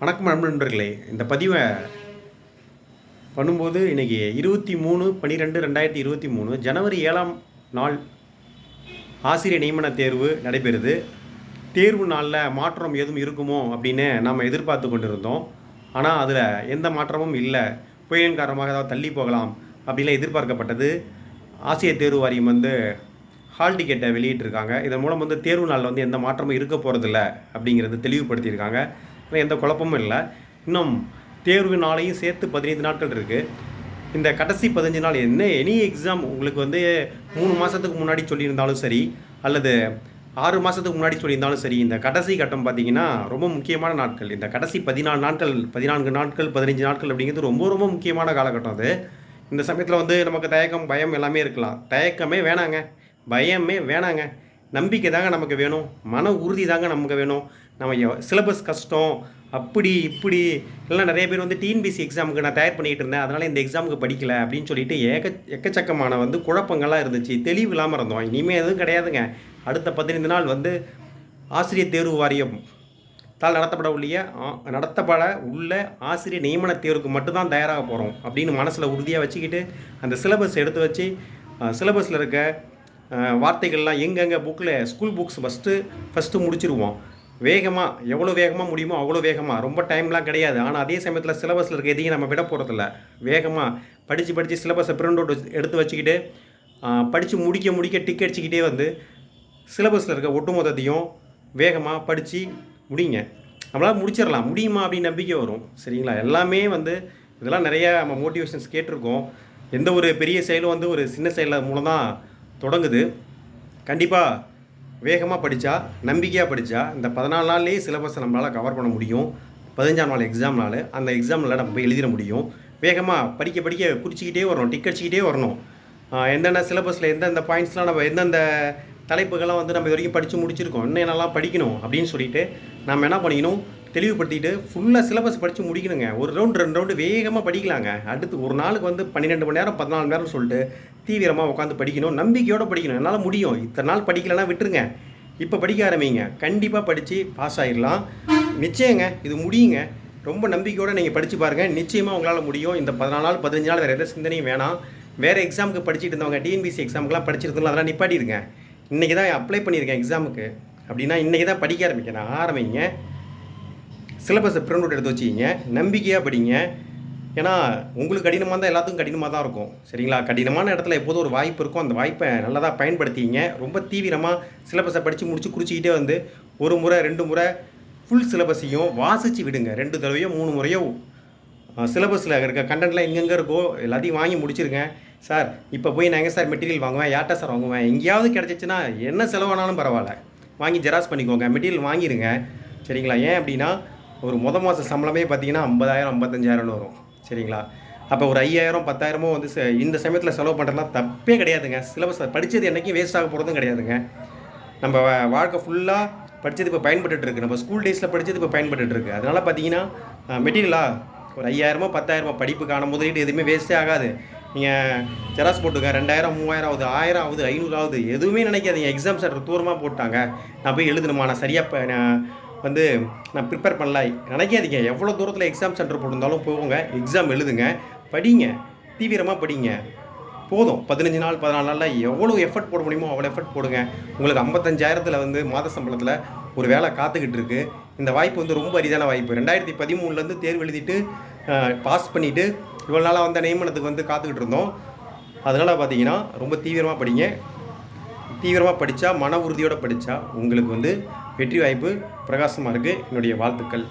வணக்கம் நண்பர்களே. இந்த பதிவை பண்ணும்போது இன்றைக்கி 23/12/2023 ஜனவரி 7ஆம் நாள் ஆசிரியர் நியமன தேர்வு நடைபெறுது. தேர்வு நாளில் மாற்றம் எதுவும் இருக்குமோ அப்படின்னு நாம் எதிர்பார்த்து கொண்டிருந்தோம். ஆனால் அதில் எந்த மாற்றமும் இல்லை. புயலின் காரணமாக ஏதாவது தள்ளி போகலாம் அப்படின்லாம் எதிர்பார்க்கப்பட்டது. ஆசிரியர் தேர்வு வாரியம் ஹால் டிக்கெட்டை வெளியிட்டிருக்காங்க. இதன் மூலம் தேர்வு நாளில் எந்த மாற்றமும் இருக்க போகிறதில்ல அப்படிங்கிறது தெளிவுபடுத்தியிருக்காங்க. எந்த குழப்பமும் இல்லை. இன்னும் தேர்வு நாளையும் சேர்த்து 15 நாட்கள் இருக்குது. இந்த கடைசி 15 நாள் எனி எக்ஸாம் உங்களுக்கு 3 மாதத்துக்கு முன்னாடி சொல்லியிருந்தாலும் சரி, அல்லது 6 மாதத்துக்கு முன்னாடி சொல்லியிருந்தாலும் சரி, இந்த கடைசி கட்டம் பார்த்திங்கன்னா ரொம்ப முக்கியமான நாட்கள். இந்த கடைசி 14 நாட்கள் 14 நாட்கள் 15 நாட்கள் அப்படிங்கிறது ரொம்ப ரொம்ப முக்கியமான காலகட்டம். அது இந்த சமயத்தில் நமக்கு தயக்கம், பயம் எல்லாமே இருக்கலாம். தயக்கமே வேணாங்க, பயமே வேணாங்க. நம்பிக்கை தாங்க நமக்கு வேணும். மன உறுதி தாங்க நமக்கு வேணும். நம்ம சிலபஸ் கஷ்டம் அப்படி இப்படி எல்லாம் நிறைய பேர் டிஎன்பிசி எக்ஸாமுக்கு நான் தயார் பண்ணிகிட்டு இருந்தேன், அதனால் இந்த எக்ஸாமுக்கு படிக்கலை அப்படின்னு சொல்லிட்டு எக்கச்சக்கமான குழப்பங்கள்லாம் இருந்துச்சு. தெளிவு இல்லாமல் இருந்தோம். இனிமேல் எதுவும் கிடையாதுங்க. அடுத்த 15 நாள் ஆசிரியர் தேர்வு வாரியம் தால் நடத்தப்பட உள்ள ஆசிரியர் நியமன தேர்வுக்கு மட்டும்தான் தயாராக போகிறோம் அப்படின்னு மனசில் உறுதியாக வச்சுக்கிட்டு அந்த சிலபஸ் எடுத்து வச்சு சிலபஸில் இருக்க வார்த்தைகள்லாம் எங்கெங்கே புக்கில் ஸ்கூல் புக்ஸ் ஃபஸ்ட்டு முடிச்சிருவோம். வேகமாக எவ்வளோ வேகமாக முடியுமோ அவ்வளோ வேகமாக, ரொம்ப டைம்லாம் கிடையாது. ஆனால் அதே சமயத்தில் சிலபஸில் இருக்க எதையும் நம்ம விட போகிறதில்ல. வேகமாக படித்து சிலபஸை பிரிண்ட் அவுட் எடுத்து வச்சுக்கிட்டு படித்து முடிக்க டிக் அடிச்சுக்கிட்டே சிலபஸில் இருக்க ஒட்டுமொத்தத்தையும் வேகமாக படித்து முடிங்க. நம்மளால் முடிச்சிடலாம். முடியுமா அப்படின்னு நம்பிக்கை வரும். சரிங்களா? எல்லாமே இதெல்லாம் நிறையா நம்ம மோட்டிவேஷன்ஸ் கேட்டிருக்கோம். எந்த ஒரு பெரிய செயலும் ஒரு சின்ன செயல் மூலம் தான் தொடங்குது. கண்டிப்பாக வேகமாக படித்தா, நம்பிக்கையாக படித்தா இந்த 14 நாள்லேயே சிலபஸை நம்மளால் கவர் பண்ண முடியும். 15ஆம் நாள் எக்ஸாம் நாள், அந்த எக்ஸாமில் நம்ம போய் எழுதிட முடியும். வேகமாக படிக்க குறிச்சிக்கிட்டே வரணும், டிக் அடிச்சிக்கிட்டே வரணும். எந்தெந்த சிலபஸில் எந்தெந்த பாயிண்ட்ஸ்லாம் நம்ம எந்தெந்த தலைப்புகள்லாம் நம்ம இது வரைக்கும் படித்து முடிச்சிருக்கோம், இன்னும் என்னெல்லாம் படிக்கணும் அப்படின்னு சொல்லிட்டு நம்ம என்ன பண்ணிக்கணும், தெளிவுபடுத்திட்டு ஃபுல்லாக சிலபஸ் படித்து முடிக்கணுங்க. ஒரு ரவுண்டு 2 ரவுண்டு வேகமாக படிக்கலாங்க. அடுத்து ஒரு நாளுக்கு 12 மணி நேரம் 14 மணி நேரம் சொல்லிட்டு தீவிரமாக உட்காந்து படிக்கணும். நம்பிக்கையோடு படிக்கணும். என்னால் முடியும், இத்தனை நாள் படிக்கலைன்னா விட்டுருங்க, இப்போ படிக்க ஆரம்பிங்க. கண்டிப்பாக படித்து பாஸ் ஆகிடலாம். நிச்சயங்க, இது முடியுங்க. ரொம்ப நம்பிக்கையோடு நீங்கள் படித்து பாருங்கள். நிச்சயமாக உங்களால் முடியும். இந்த 14 நாள் 15 நாள் வேறு எந்த சிந்தனையும் வேணாம். வேறு எக்ஸாமுக்கு படிச்சுட்டு இருந்தவங்க, டிஎன்பிசி எக்ஸாமுக்குலாம் படிச்சிருந்தோம், அதெல்லாம் நிப்பாட்டிடுங்க. இன்றைக்கி தான் அப்ளை பண்ணியிருக்கேன் எக்ஸாமுக்கு அப்படின்னா இன்றைக்கி தான் படிக்க ஆரம்பிங்க. சிலபஸை பிரிண்ட் அவுட் எடுத்து வச்சுக்கிங்க. நம்பிக்கையாக படிங்க. ஏன்னா உங்களுக்கு கடினமாக இருந்தால் எல்லாத்துக்கும் கடினமாக தான் இருக்கும். சரிங்களா? கடினமான இடத்துல எப்போதும் ஒரு வாய்ப்பு இருக்கும். அந்த வாய்ப்பை நல்லதாக பயன்படுத்திங்க. ரொம்ப தீவிரமாக சிலபஸை படித்து முடித்து குறிச்சிக்கிட்டே ஒரு முறை 2 முறை ஃபுல் சிலபஸையும் வாசித்து விடுங்க. 2 தடவையோ 3 முறையோ சிலபஸில் இருக்க கண்டென்ட்லாம் எங்கெங்கே இருக்கோ எல்லாத்தையும் வாங்கி முடிச்சிருங்க. சார் இப்போ போய் நான் எங்கே சார் மெட்டீரியல் வாங்குவேன், யார்கிட்ட சார் வாங்குவேன், எங்கேயாவது கிடச்சிச்சின்னா என்ன செலவானாலும் பரவாயில்ல, வாங்கி ஜெராக்ஸ் பண்ணிக்கோங்க, மெட்டீரியல் வாங்கிடுங்க. சரிங்களா? ஏன் அப்படின்னா ஒரு மாத சம்பளமே பார்த்தீங்கன்னா 50,000 55,000 வரும். சரிங்களா? அப்போ ஒரு 5,000 10,000 இந்த சமயத்தில் செலவு பண்ணுறதுலாம் தப்பே கிடையாதுங்க. சிலபஸை படித்தது என்றைக்கும் வேஸ்ட் ஆக போகிறதும் கிடையாதுங்க. நம்ம வாழ்க்கை ஃபுல்லாக படித்தது இப்போ பயன்பட்டுருக்கு. நம்ம ஸ்கூல் டேஸில் படித்தது இப்போ பயன்பட்டுருக்கு. அதனால் பார்த்தீங்கன்னா மெட்டீரியலாக ஒரு 5,000 10,000 படிப்புக்கான முதலீடு எதுவுமே வேஸ்ட்டே ஆகாது. நீங்கள் ஜெராக்ஸ் போட்டுங்க, 2,000 3,000 ஆகுது, 1000 ஆகுது, 500 ஆகுது, எதுவுமே நினைக்காதீங்க. எக்ஸாம் சென்டர் தூரமாக போட்டாங்க, நான் போய் எழுதணுமா, நான் சரியாக நான் ப்ரிப்பேர் பண்ணல நினைக்காதீங்க. எவ்வளோ தூரத்தில் எக்ஸாம் சென்டர் போட்டிருந்தாலும் போங்க, எக்ஸாம் எழுதுங்க, படிங்க, தீவிரமாக படிங்க. போதும். 15 நாள் 14 நாளில் எவ்வளோ எஃபர்ட் போட முடியுமோ அவ்வளோ எஃபர்ட் போடுங்க. உங்களுக்கு 55,000 மாத சம்பளத்தில் ஒரு வேலை காத்துக்கிட்டு இருக்குது. இந்த வாய்ப்பு ரொம்ப அரிதான வாய்ப்பு. 2013 தேர்வு எழுதிட்டு பாஸ் பண்ணிவிட்டு இவ்வளோ நாளாக நியமனத்துக்கு காத்துக்கிட்டு இருந்தோம். அதனால் பார்த்தீங்கன்னா ரொம்ப தீவிரமாக படிங்க. தீவிரமாக படித்தா, மன உறுதியோடு படித்தா உங்களுக்கு வெற்றி வாய்ப்பு பிரகாசமாக இருக்குது. என்னுடைய வாழ்த்துக்கள்.